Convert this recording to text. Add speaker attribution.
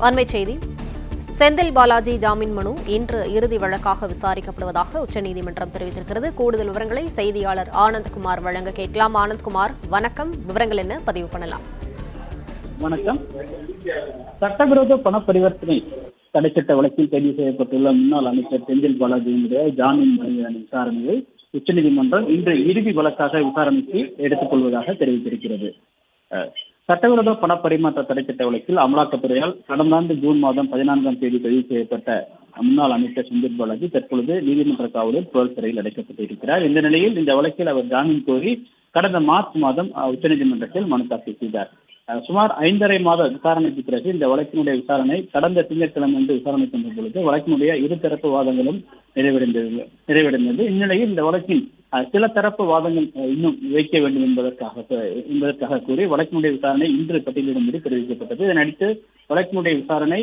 Speaker 1: அண்மைச் செய்தி. செந்தில் பாலாஜி ஜாமீன் மனு இன்று இறுதி வழக்காக விசாரிக்கப்படுவதாக உச்சநீதிமன்றம் தெரிவித்திருக்கிறது. கூடுதல் விவரங்களை செய்தியாளர் ஆனந்த்குமார் வழங்க கேட்கலாம். ஆனந்த்குமார், வணக்கம். விவரங்கள் என்ன, பதிவு பண்ணலாம்?
Speaker 2: வணக்கம். சட்டவிரோத பண பரிவர்த்தனை தடைச்சட்ட வழக்கில் கைது செய்யப்பட்டுள்ள முன்னாள் அமைச்சர் செந்தில் பாலாஜியினுடைய ஜாமீன் மனுவின் விசாரணையை உச்சநீதிமன்றம் இன்று இறுதி வழக்காக விசாரணைக்கு எடுத்துக் கொள்வதாக தெரிவித்திருக்கிறது. சட்டவிரோத பண பரிமாற்ற தடைச்சட்ட வழக்கில் அமலாக்கத்துறையால் கடந்த ஆண்டு ஜூன் மாதம் 14ஆம் தேதி கைது செய்யப்பட்ட முன்னாள் அமைச்சர் செந்தில் பாலாஜி தற்பொழுது நீதிமன்ற காவலில் புழல் சிறையில் அடைக்கப்பட்டிருக்கிறார். இந்த நிலையில் இந்த வழக்கில் அவர் ஜாமீன் கோரி கடந்த மார்ச் மாதம் உச்சநீதிமன்றத்தில் மனு தாக்கல் செய்தார். சுமார் 5.5 மாத விசாரணைக்கு பிறகு இந்த வழக்கினுடைய விசாரணை கடந்த திங்கட்கிழமை விசாரணை கொண்ட பொழுது வழக்கினுடைய இருதரப்பு வாதங்களும் நிறைவடைந்தது. இந்நிலையில் இந்த வழக்கில் சில தரப்பு வாதங்கள் இன்னும் வைக்க வேண்டும் என்பதற்காக கூறி வழக்கினுடைய விசாரணை இன்று பட்டியலிடும்படி தெரிவிக்கப்பட்டது. இதனையடுத்து வழக்கினுடைய விசாரணை